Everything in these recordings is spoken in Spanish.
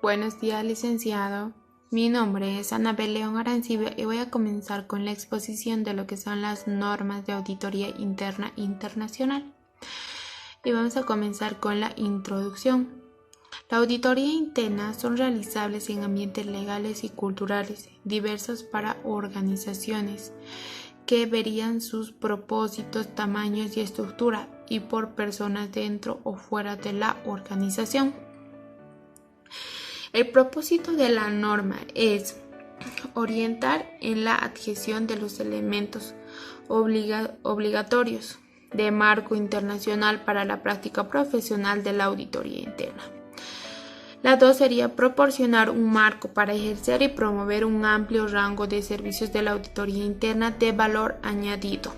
Buenos días, licenciado. Mi nombre es Anabel León Arancibia y voy a comenzar con la exposición de lo que son las normas de auditoría interna internacional. Y vamos a comenzar con la introducción. La auditoría interna son realizables en ambientes legales y culturales diversos para organizaciones que varían sus propósitos, tamaños y estructura y por personas dentro o fuera de la organización. El propósito de la norma es orientar en la adhesión de los elementos obligatorios de marco internacional para la práctica profesional de la auditoría interna. La 2 sería proporcionar un marco para ejercer y promover un amplio rango de servicios de la auditoría interna de valor añadido.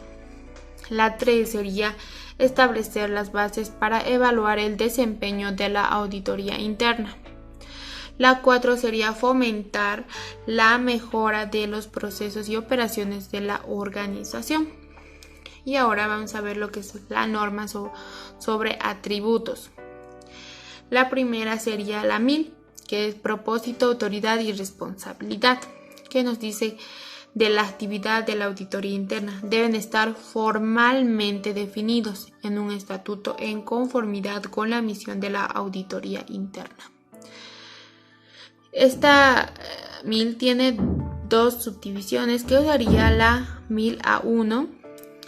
La 3 sería establecer las bases para evaluar el desempeño de la auditoría interna. La 4 sería fomentar la mejora de los procesos y operaciones de la organización. Y ahora vamos a ver lo que es la norma sobre atributos. La primera sería la 1000, que es propósito, autoridad y responsabilidad, que nos dice de la actividad de la auditoría interna. Deben estar formalmente definidos en un estatuto en conformidad con la misión de la auditoría interna. Esta 1000 tiene dos subdivisiones, que sería la 1000A1,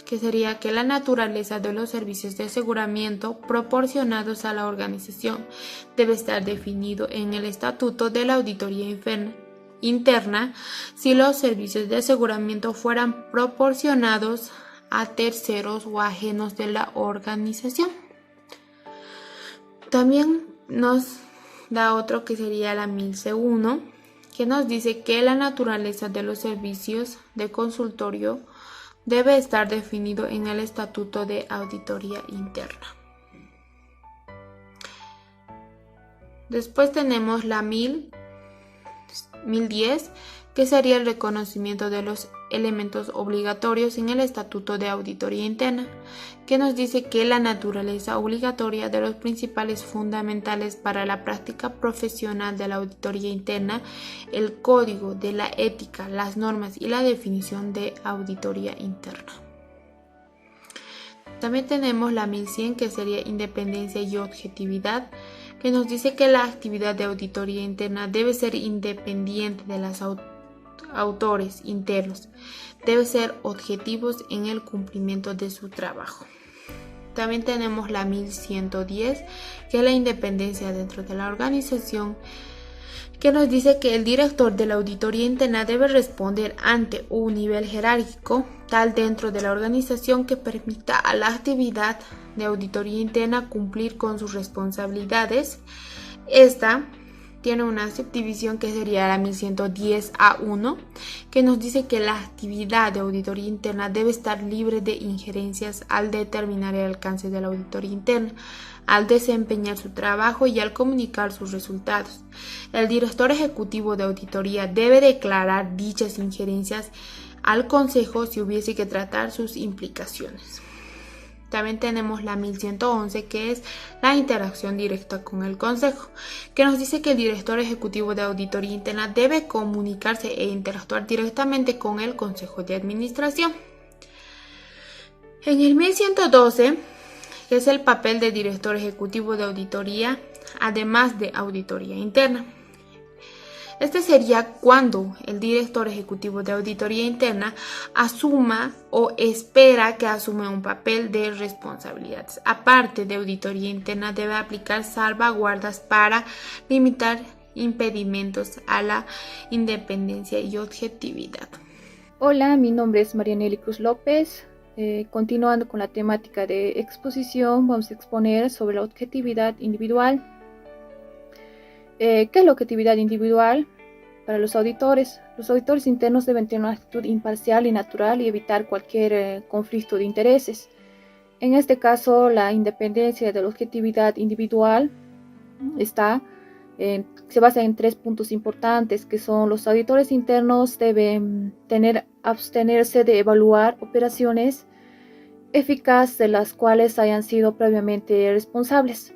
que sería que la naturaleza de los servicios de aseguramiento proporcionados a la organización debe estar definido en el estatuto de la auditoría interna si los servicios de aseguramiento fueran proporcionados a terceros o ajenos de la organización. También nos da otro que sería la 1000C1, que nos dice que la naturaleza de los servicios de consultorio debe estar definido en el estatuto de auditoría interna. Después tenemos la 1010, que sería el reconocimiento de los elementos obligatorios en el estatuto de auditoría interna, que nos dice que la naturaleza obligatoria de los principales fundamentales para la práctica profesional de la auditoría interna, el código de la ética, las normas y la definición de auditoría interna. También tenemos la 1100, que sería independencia y objetividad, que nos dice que la actividad de auditoría interna debe ser independiente de los autores internos, debe ser objetivos en el cumplimiento de su trabajo. También tenemos la 1110, que es la independencia dentro de la organización, que nos dice que el director de la auditoría interna debe responder ante un nivel jerárquico tal dentro de la organización que permita a la actividad de auditoría interna cumplir con sus responsabilidades. Esta tiene una subdivisión que sería la 1110A1, que nos dice que la actividad de auditoría interna debe estar libre de injerencias al determinar el alcance de la auditoría interna, al desempeñar su trabajo y al comunicar sus resultados. El director ejecutivo de auditoría debe declarar dichas injerencias al Consejo si hubiese que tratar sus implicaciones. También tenemos la 1111, que es la interacción directa con el Consejo, que nos dice que el director ejecutivo de auditoría interna debe comunicarse e interactuar directamente con el Consejo de Administración. En el 1112, que es el papel del director ejecutivo de auditoría, además de auditoría interna. Este sería cuando el director ejecutivo de auditoría interna asuma o espera que asume un papel de responsabilidades. Aparte de auditoría interna, debe aplicar salvaguardas para limitar impedimentos a la independencia y objetividad. Hola, mi nombre es Marianely Cruz López. Continuando con la temática de exposición, vamos a exponer sobre la objetividad individual. ¿Qué es la objetividad individual? Para los auditores internos deben tener una actitud imparcial y natural y evitar cualquier conflicto de intereses. En este caso, la independencia de la objetividad individual se basa en 3 puntos importantes, que son: los auditores internos deben abstenerse de evaluar operaciones eficaces de las cuales hayan sido previamente responsables.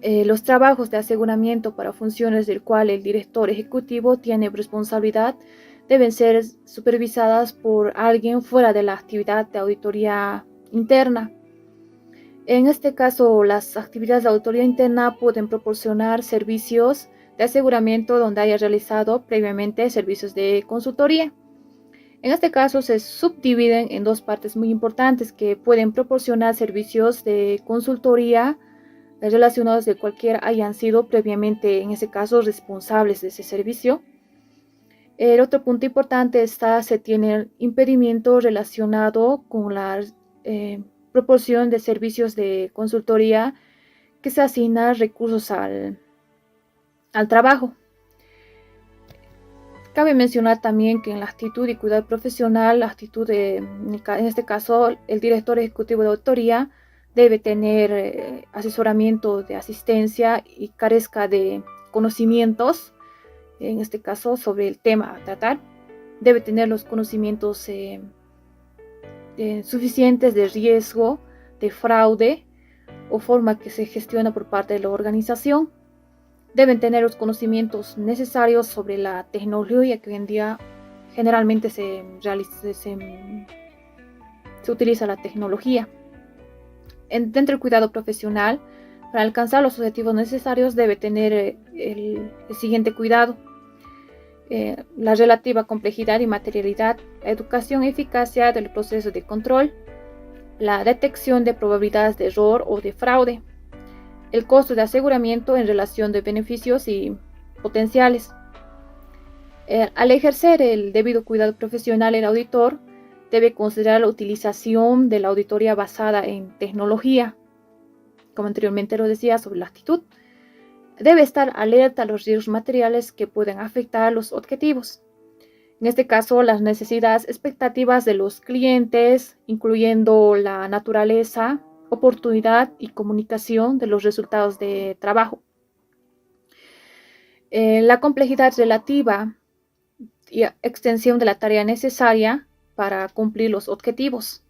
Los trabajos de aseguramiento para funciones del cual el director ejecutivo tiene responsabilidad deben ser supervisadas por alguien fuera de la actividad de auditoría interna. En este caso, las actividades de auditoría interna pueden proporcionar servicios de aseguramiento donde haya realizado previamente servicios de consultoría. En este caso se subdividen en dos partes muy importantes que pueden proporcionar servicios de consultoría relacionados de cualquiera hayan sido previamente, en ese caso, responsables de ese servicio. El otro punto importante se tiene el impedimento relacionado con la proporción de servicios de consultoría que se asignan recursos al trabajo. Cabe mencionar también que en la actitud y cuidado profesional, en este caso, el director ejecutivo de auditoría debe tener asesoramiento de asistencia y carezca de conocimientos, en este caso, sobre el tema a tratar. Debe tener los conocimientos suficientes de riesgo, de fraude o forma que se gestiona por parte de la organización. Deben tener los conocimientos necesarios sobre la tecnología que hoy en día generalmente se utiliza la tecnología. Dentro del cuidado profesional, para alcanzar los objetivos necesarios debe tener el siguiente cuidado: la relativa complejidad y materialidad, la educación y eficacia del proceso de control, la detección de probabilidades de error o de fraude, el costo de aseguramiento en relación de beneficios y potenciales. Al ejercer el debido cuidado profesional, el auditor debe considerar la utilización de la auditoría basada en tecnología, como anteriormente lo decía, sobre la actitud. Debe estar alerta a los riesgos materiales que pueden afectar los objetivos. En este caso, las necesidades expectativas de los clientes, incluyendo la naturaleza, oportunidad y comunicación de los resultados de trabajo. La complejidad relativa y extensión de la tarea necesaria para cumplir los objetivos.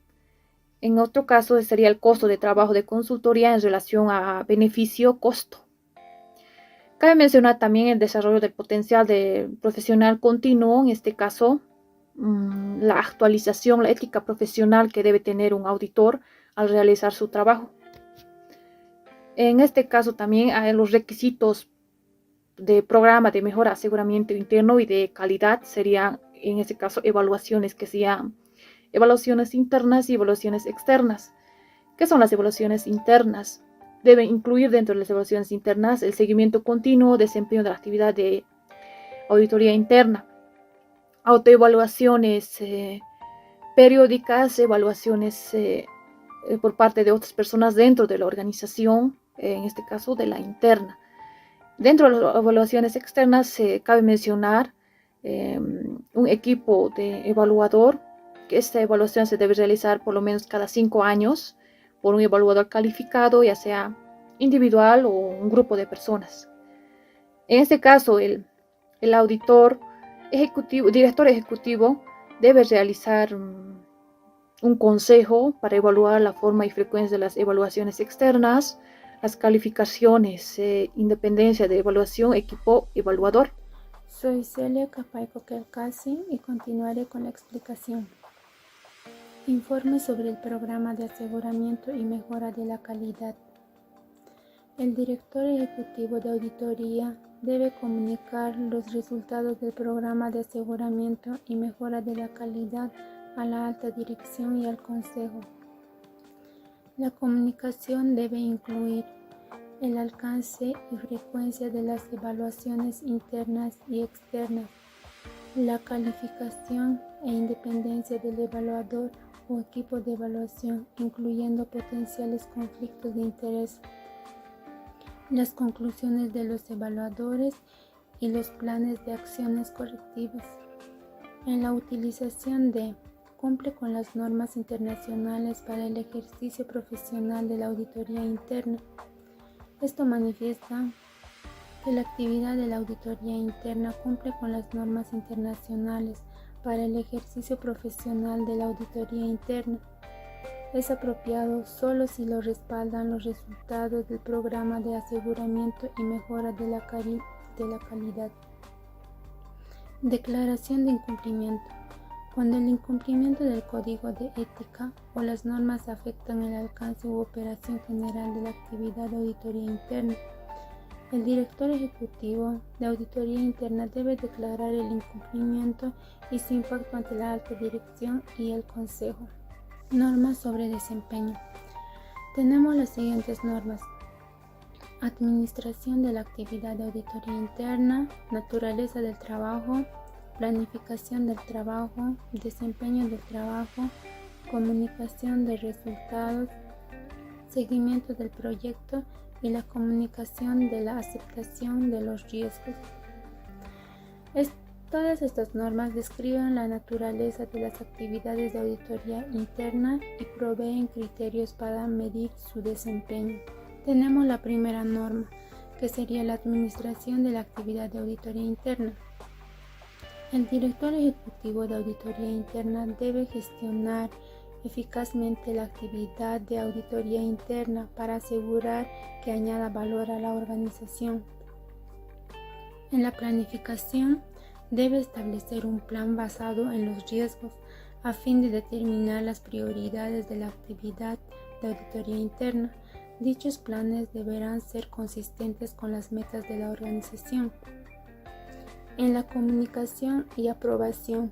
En otro caso, sería el costo de trabajo de consultoría en relación a beneficio-costo. Cabe mencionar también el desarrollo del potencial profesional continuo, en este caso, la actualización, la ética profesional que debe tener un auditor al realizar su trabajo. En este caso también hay los requisitos de programa de mejora de aseguramiento interno y de calidad serían, en este caso, evaluaciones que sean evaluaciones internas y evaluaciones externas. ¿Qué son las evaluaciones internas? Deben incluir dentro de las evaluaciones internas el seguimiento continuo, desempeño de la actividad de auditoría interna, autoevaluaciones periódicas, evaluaciones por parte de otras personas dentro de la organización, en este caso de la interna. Dentro de las evaluaciones externas cabe mencionar un equipo de evaluador, que esta evaluación se debe realizar por lo menos cada 5 años por un evaluador calificado, ya sea individual o un grupo de personas. En este caso, el auditor ejecutivo, director ejecutivo, debe realizar un consejo para evaluar la forma y frecuencia de las evaluaciones externas, las calificaciones, independencia de evaluación, equipo evaluador. Soy Celia Capaico Kelcasi y continuaré con la explicación. Informe sobre el programa de aseguramiento y mejora de la calidad. El director ejecutivo de auditoría debe comunicar los resultados del programa de aseguramiento y mejora de la calidad a la alta dirección y al consejo. La comunicación debe incluir el alcance y frecuencia de las evaluaciones internas y externas, la calificación e independencia del evaluador o equipo de evaluación, incluyendo potenciales conflictos de interés, las conclusiones de los evaluadores y los planes de acciones correctivas. En la utilización cumple con las normas internacionales para el ejercicio profesional de la auditoría interna. Esto manifiesta que la actividad de la auditoría interna cumple con las normas internacionales para el ejercicio profesional de la auditoría interna. Es apropiado solo si lo respaldan los resultados del programa de aseguramiento y mejora de la calidad. Declaración de incumplimiento. Cuando el incumplimiento del código de ética o las normas afectan el alcance u operación general de la actividad de auditoría interna, el director ejecutivo de auditoría interna debe declarar el incumplimiento y su impacto ante la alta dirección y el consejo. Normas sobre desempeño. Tenemos las siguientes normas: administración de la actividad de auditoría interna, naturaleza del trabajo, planificación del trabajo, desempeño del trabajo, comunicación de resultados, seguimiento del proyecto y la comunicación de la aceptación de los riesgos. Todas estas normas describen la naturaleza de las actividades de auditoría interna y proveen criterios para medir su desempeño. Tenemos la primera norma, que sería la administración de la actividad de auditoría interna. El director ejecutivo de auditoría interna debe gestionar eficazmente la actividad de auditoría interna para asegurar que añada valor a la organización. En la planificación, debe establecer un plan basado en los riesgos a fin de determinar las prioridades de la actividad de auditoría interna. Dichos planes deberán ser consistentes con las metas de la organización. En la comunicación y aprobación,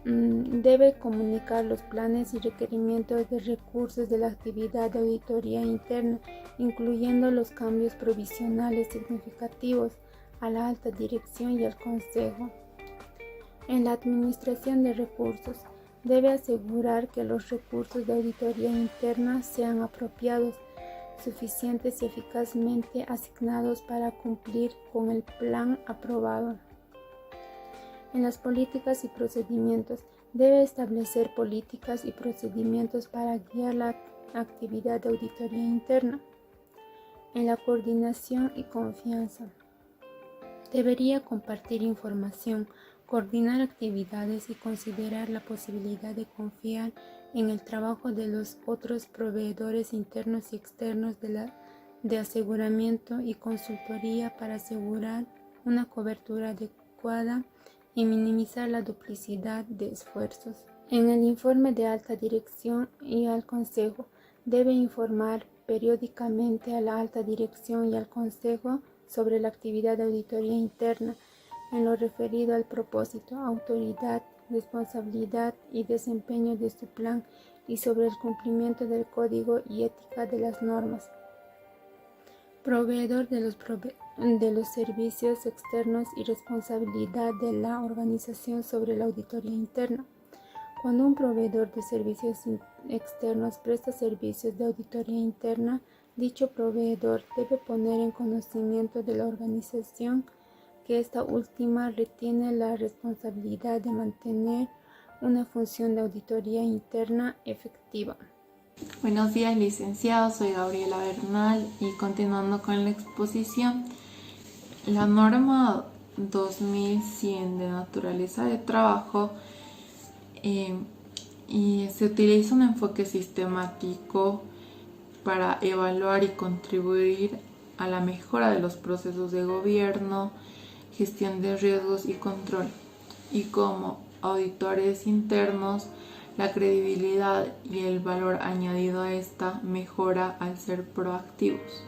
debe comunicar los planes y requerimientos de recursos de la actividad de auditoría interna, incluyendo los cambios provisionales significativos, a la alta dirección y al consejo. En la administración de recursos, debe asegurar que los recursos de auditoría interna sean apropiados, suficientes y eficazmente asignados para cumplir con el plan aprobado. En las políticas y procedimientos, debe establecer políticas y procedimientos para guiar la actividad de auditoría interna. En la coordinación y confianza, debería compartir información, coordinar actividades y considerar la posibilidad de confiar en el trabajo de los otros proveedores internos y externos de aseguramiento y consultoría para asegurar una cobertura adecuada y minimizar la duplicidad de esfuerzos. En el informe de alta dirección y al consejo, debe informar periódicamente a la alta dirección y al consejo sobre la actividad de auditoría interna en lo referido al propósito, autoridad, responsabilidad y desempeño de su plan y sobre el cumplimiento del código y ética de las normas. Proveedor de los servicios externos y responsabilidad de la organización sobre la auditoría interna. Cuando un proveedor de servicios externos presta servicios de auditoría interna, dicho proveedor debe poner en conocimiento de la organización que esta última retiene la responsabilidad de mantener una función de auditoría interna efectiva. Buenos días, licenciados. Soy Gabriela Bernal y continuando con la exposición, la norma 2100 de naturaleza de trabajo y se utiliza un enfoque sistemático para evaluar y contribuir a la mejora de los procesos de gobierno, gestión de riesgos y control. Y como auditores internos, la credibilidad y el valor añadido a esta mejora al ser proactivos.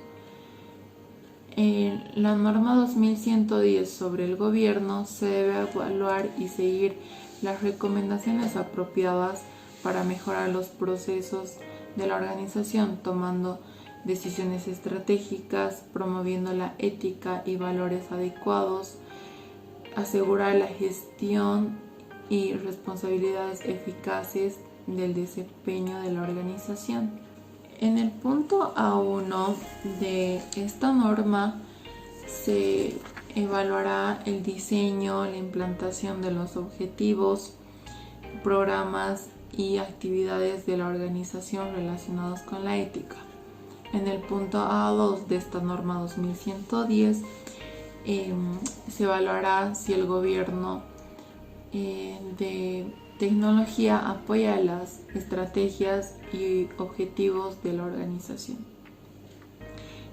En la norma 2110 sobre el gobierno se debe evaluar y seguir las recomendaciones apropiadas para mejorar los procesos de la organización, tomando decisiones estratégicas, promoviendo la ética y valores adecuados, asegurar la gestión y responsabilidades eficaces del desempeño de la organización. En el punto A1 de esta norma se evaluará el diseño, la implantación de los objetivos, programas y actividades de la organización relacionados con la ética. En el punto A2 de esta norma 2110 se evaluará si el gobierno tecnología apoya las estrategias y objetivos de la organización.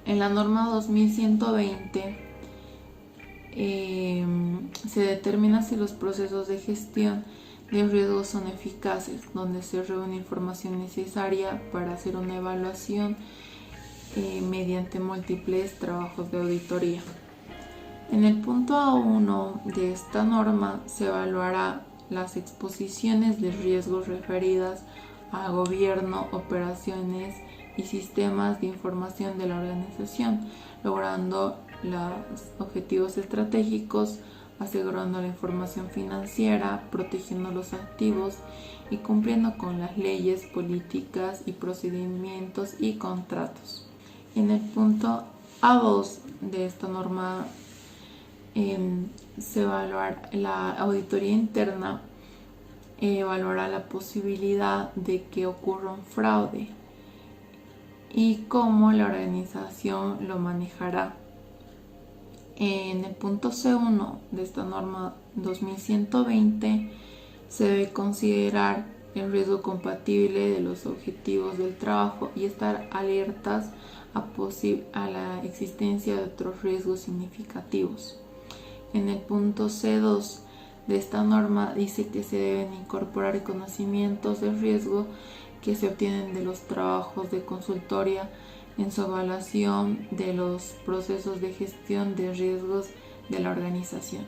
En la norma 2120 se determina si los procesos de gestión de riesgos son eficaces, donde se reúne información necesaria para hacer una evaluación mediante múltiples trabajos de auditoría. En el punto A1 de esta norma se evaluará las exposiciones de riesgos referidas a gobierno, operaciones y sistemas de información de la organización, logrando los objetivos estratégicos, asegurando la información financiera, protegiendo los activos y cumpliendo con las leyes, políticas y procedimientos y contratos. En el punto A2 de esta norma se evaluará la auditoría interna, evaluará la posibilidad de que ocurra un fraude y cómo la organización lo manejará. En el punto C1 de esta norma 2120 se debe considerar el riesgo compatible de los objetivos del trabajo y estar alertas a la existencia de otros riesgos significativos. En el punto C2 de esta norma dice que se deben incorporar conocimientos de riesgo que se obtienen de los trabajos de consultoría en su evaluación de los procesos de gestión de riesgos de la organización.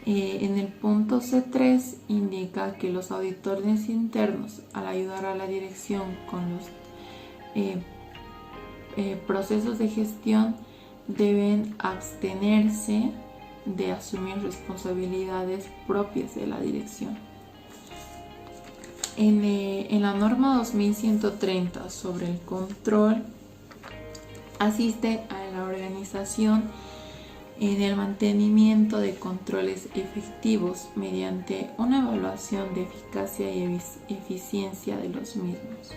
En el punto C3 indica que los auditores internos, al ayudar a la dirección con los procesos de gestión, deben abstenerse de asumir responsabilidades propias de la dirección. En la norma 2130 sobre el control, asiste a la organización en el mantenimiento de controles efectivos mediante una evaluación de eficacia y eficiencia de los mismos.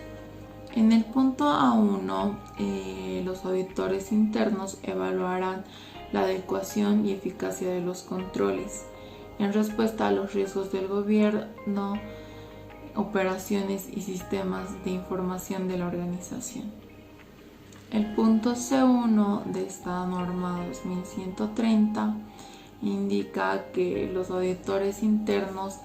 En el punto A1, los auditores internos evaluarán la adecuación y eficacia de los controles en respuesta a los riesgos del gobierno, operaciones y sistemas de información de la organización. El punto C1 de esta norma 2130 indica que los auditores internos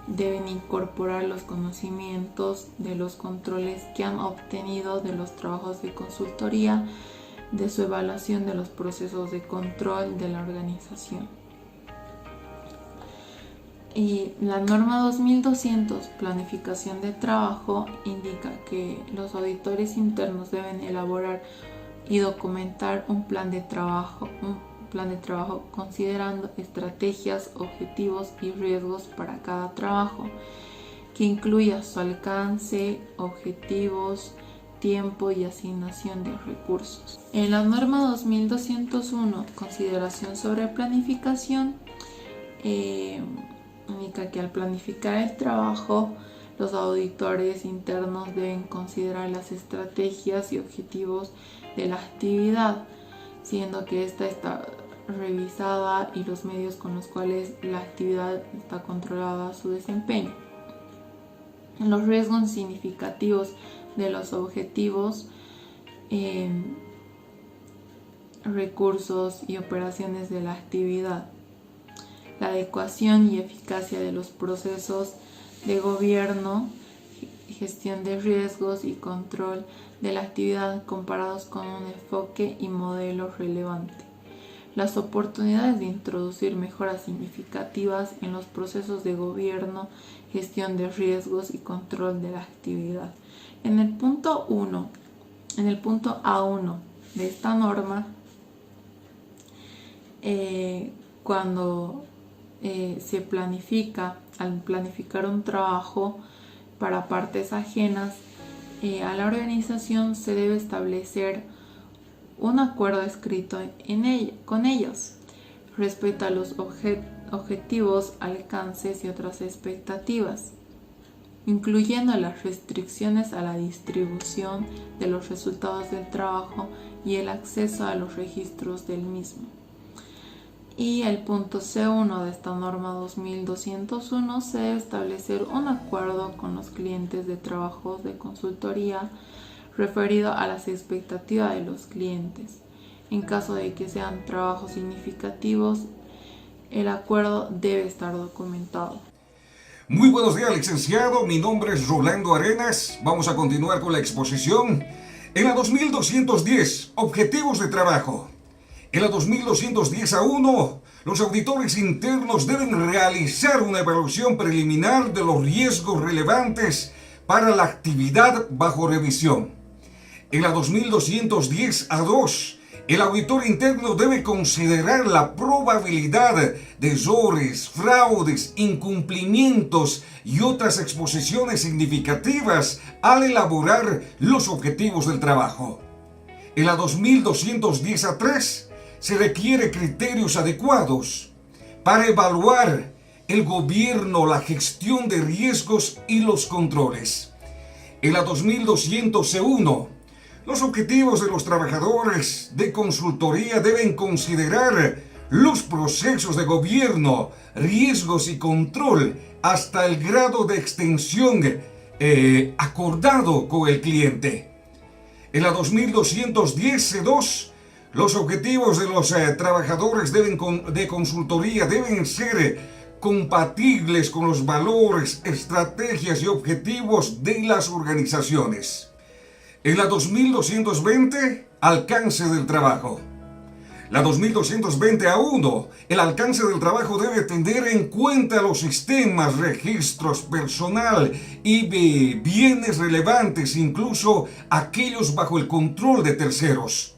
deben incorporar los conocimientos de los controles que han obtenido de los trabajos de consultoría, de su evaluación de los procesos de control de la organización. Y la norma 2200, planificación de trabajo, indica que los auditores internos deben elaborar y documentar un plan de trabajo considerando estrategias, objetivos y riesgos para cada trabajo, que incluya su alcance, objetivos, tiempo y asignación de recursos. En la norma 2201, consideración sobre planificación, indica que al planificar el trabajo, los auditores internos deben considerar las estrategias y objetivos de la actividad, siendo que esta está revisada y los medios con los cuales la actividad está controlada su desempeño. Los riesgos significativos de los objetivos, recursos y operaciones de la actividad. La adecuación y eficacia de los procesos de gobierno, gestión de riesgos y control de la actividad comparados con un enfoque y modelo relevante. Las oportunidades de introducir mejoras significativas en los procesos de gobierno, gestión de riesgos y control de la actividad. En el punto A1 de esta norma, cuando se planifica, al planificar un trabajo para partes ajenas a la organización, se debe establecer un acuerdo escrito con ellos respecto a los objetivos, alcances y otras expectativas, incluyendo las restricciones a la distribución de los resultados del trabajo y el acceso a los registros del mismo. Y el punto C1 de esta norma 2201 se debe establecer un acuerdo con los clientes de trabajos de consultoría referido a las expectativas de los clientes. En caso de que sean trabajos significativos, el acuerdo debe estar documentado. Muy buenos días, licenciado. Mi nombre es Rolando Arenas. Vamos a continuar con la exposición. En la 2210, objetivos de trabajo. En la 2210A1, los auditores internos deben realizar una evaluación preliminar de los riesgos relevantes para la actividad bajo revisión. En la 2210A2, el auditor interno debe considerar la probabilidad de errores, fraudes, incumplimientos y otras exposiciones significativas al elaborar los objetivos del trabajo. En la 2210A3, se requiere criterios adecuados para evaluar el gobierno, la gestión de riesgos y los controles. En la 2200C1, los objetivos de los trabajadores de consultoría deben considerar los procesos de gobierno, riesgos y control hasta el grado de extensión acordado con el cliente. En la 2210C2, los objetivos de los trabajadores de consultoría deben ser compatibles con los valores, estrategias y objetivos de las organizaciones. En la 2220, alcance del trabajo. La 2220A1, el alcance del trabajo debe tener en cuenta los sistemas, registros, personal y bienes relevantes, incluso aquellos bajo el control de terceros.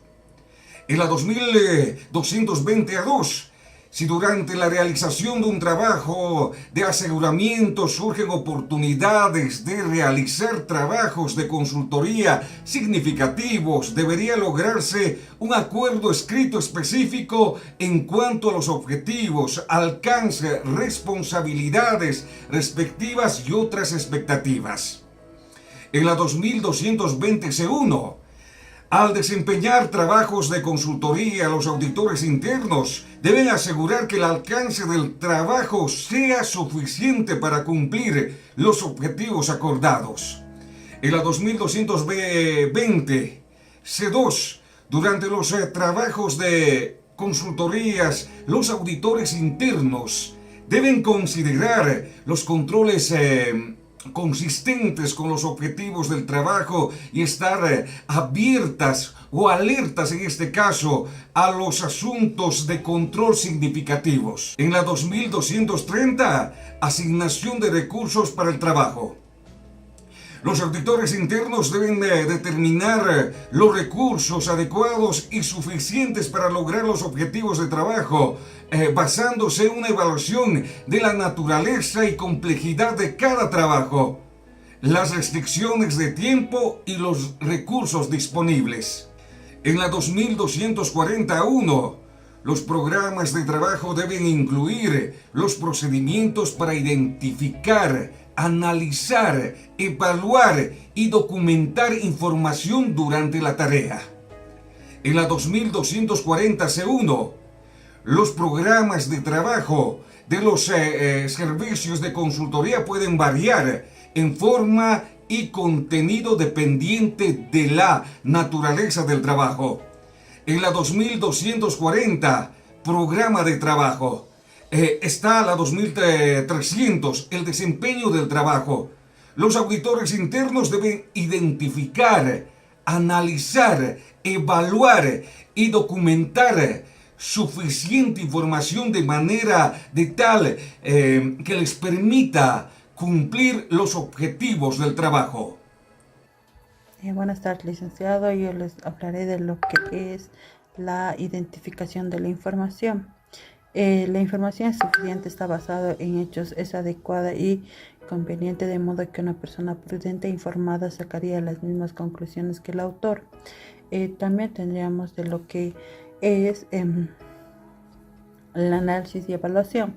En la 2220A2, si durante la realización de un trabajo de aseguramiento surgen oportunidades de realizar trabajos de consultoría significativos, debería lograrse un acuerdo escrito específico en cuanto a los objetivos, alcance, responsabilidades respectivas y otras expectativas. En la 2220C1, al desempeñar trabajos de consultoría, los auditores internos deben asegurar que el alcance del trabajo sea suficiente para cumplir los objetivos acordados. En la 2220C2, durante los trabajos de consultorías, los auditores internos deben considerar los controles consistentes con los objetivos del trabajo y estar abiertas o alertas en este caso a los asuntos de control significativos. En la 2230, asignación de recursos para el trabajo. Los auditores internos deben determinar los recursos adecuados y suficientes para lograr los objetivos de trabajo, basándose en una evaluación de la naturaleza y complejidad de cada trabajo, las restricciones de tiempo y los recursos disponibles. En la 2240A1, los programas de trabajo deben incluir los procedimientos para identificar, analizar, evaluar y documentar información durante la tarea. En la 2240C1, los programas de trabajo de los servicios de consultoría pueden variar en forma y contenido dependiente de la naturaleza del trabajo. En la 2240, programa de trabajo. Está la 2300, el desempeño del trabajo. Los auditores internos deben identificar, analizar, evaluar y documentar suficiente información de manera de tal que les permita cumplir los objetivos del trabajo. Buenas tardes, licenciado. Yo les hablaré de lo que es la identificación de la información. La información es suficiente, está basada en hechos, es adecuada y conveniente, de modo que una persona prudente e informada sacaría las mismas conclusiones que el autor. También tendríamos de lo que es el análisis y evaluación.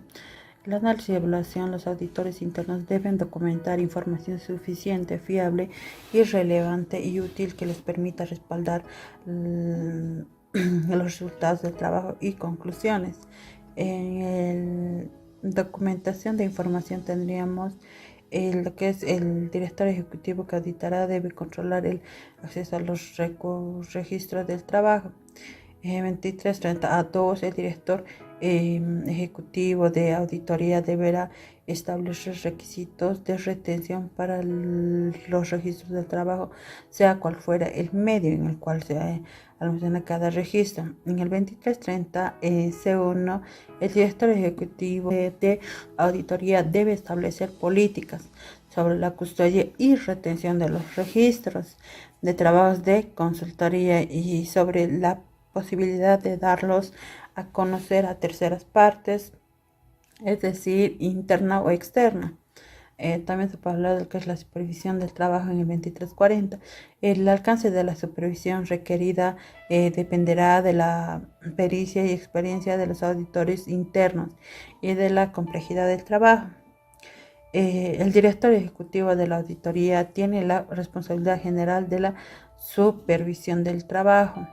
El análisis y evaluación, los auditores internos deben documentar información suficiente, fiable y relevante y útil que les permita respaldar los resultados del trabajo y conclusiones. En el documentación de información tendríamos lo que es el director ejecutivo que auditará debe controlar el acceso a los registros del trabajo. 2330A2, el director ejecutivo de auditoría deberá establecer requisitos de retención para los registros del trabajo, sea cual fuera el medio en el cual se almacena cada registro. En el 2330 C1, el director ejecutivo de auditoría debe establecer políticas sobre la custodia y retención de los registros de trabajos de consultoría y sobre la posibilidad de darlos a conocer a terceras partes, es decir, interna o externa. También se puede hablar de lo que es la supervisión del trabajo en el 2340. El alcance de la supervisión requerida dependerá de la pericia y experiencia de los auditores internos y de la complejidad del trabajo. El director ejecutivo de la auditoría tiene la responsabilidad general de la supervisión del trabajo.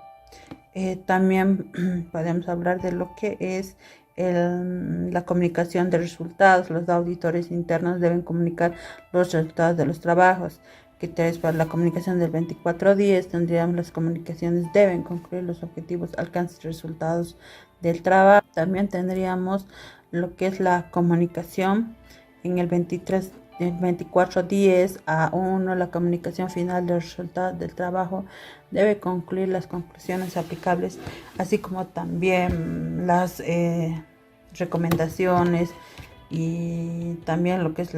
También podemos hablar de lo que es la comunicación de resultados. Los auditores internos deben comunicar los resultados de los trabajos. Criterios para la comunicación del 2410 tendríamos las comunicaciones deben concluir los objetivos, alcances y resultados del trabajo. También tendríamos lo que es la comunicación en el 2410 a 1, la comunicación final de los resultados del trabajo debe concluir las conclusiones aplicables, así como también las recomendaciones y también lo que es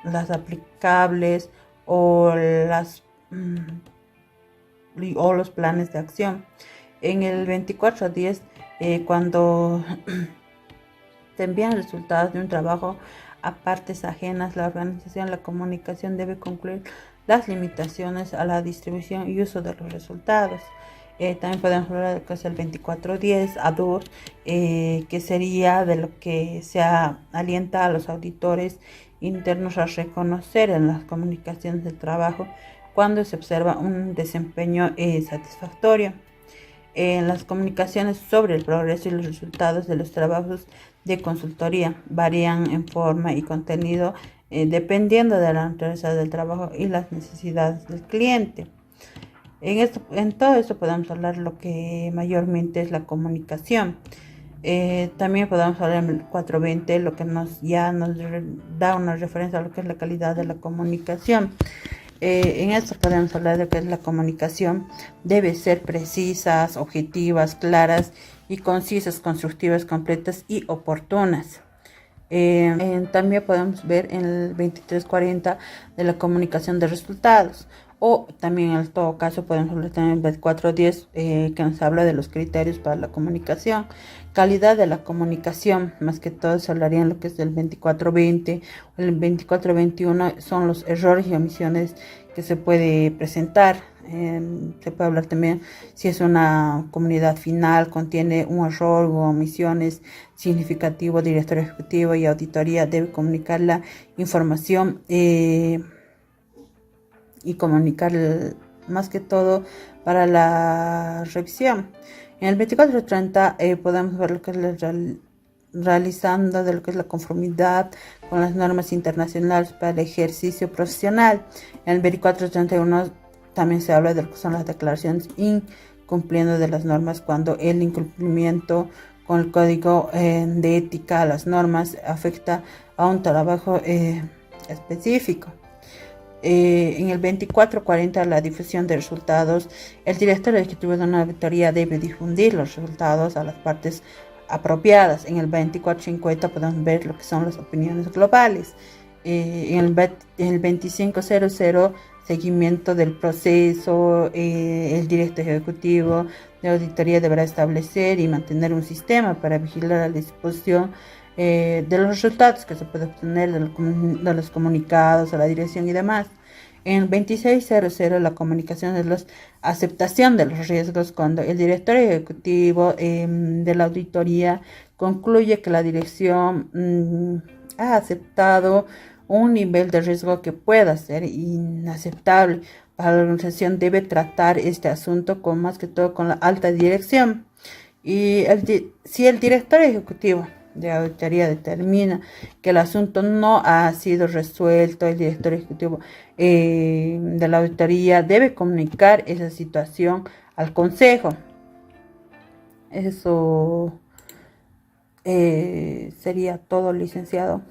las aplicables o los planes de acción. En el 2410, cuando te envían resultados de un trabajo a partes ajenas, la organización, la comunicación debe concluir las limitaciones a la distribución y uso de los resultados. También podemos hablar de lo que es el 2410 A2, que sería de lo que se alienta a los auditores internos a reconocer en las comunicaciones del trabajo cuando se observa un desempeño satisfactorio. En las comunicaciones sobre el progreso y los resultados de los trabajos de consultoría varían en forma y contenido dependiendo de la naturaleza del trabajo y las necesidades del cliente. En todo esto podemos hablar lo que mayormente es la comunicación. También podemos hablar en el 420, lo que nos da una referencia a lo que es la calidad de la comunicación. En esto podemos hablar de que es la comunicación debe ser precisas, objetivas, claras y concisas, constructivas, completas y oportunas. También podemos ver en el 2340 de la comunicación de resultados, o también en todo caso podemos hablar también en el 2410 que nos habla de los criterios para la comunicación. Calidad de la comunicación, más que todo se hablaría en lo que es del 2420 o el 2421, son los errores y omisiones que se puede presentar. Se puede hablar también si es una comunidad final, contiene un error u omisiones significativo, director ejecutivo y auditoría debe comunicar la información y comunicar más que todo para la revisión. En el 2430 podemos ver lo que es realizando de lo que es la conformidad con las normas internacionales para el ejercicio profesional. En el 2431 también se habla de lo que son las declaraciones incumpliendo de las normas cuando el incumplimiento con el código de ética, las normas, afecta a un trabajo específico. En el 2440 la difusión de resultados, el director ejecutivo de una auditoría debe difundir los resultados a las partes apropiadas. En el 2450 podemos ver lo que son las opiniones globales. En el 2500 seguimiento del proceso, el director ejecutivo de auditoría deberá establecer y mantener un sistema para vigilar la disposición de los resultados que se puede obtener de los comunicados a la dirección y demás. En 2600 la comunicación es la aceptación de los riesgos cuando el director ejecutivo de la auditoría concluye que la dirección ha aceptado un nivel de riesgo que pueda ser inaceptable para la organización, debe tratar este asunto más que todo con la alta dirección. Y si el director ejecutivo de auditoría determina que el asunto no ha sido resuelto, el director ejecutivo de la auditoría debe comunicar esa situación al consejo. Eso sería todo, licenciado.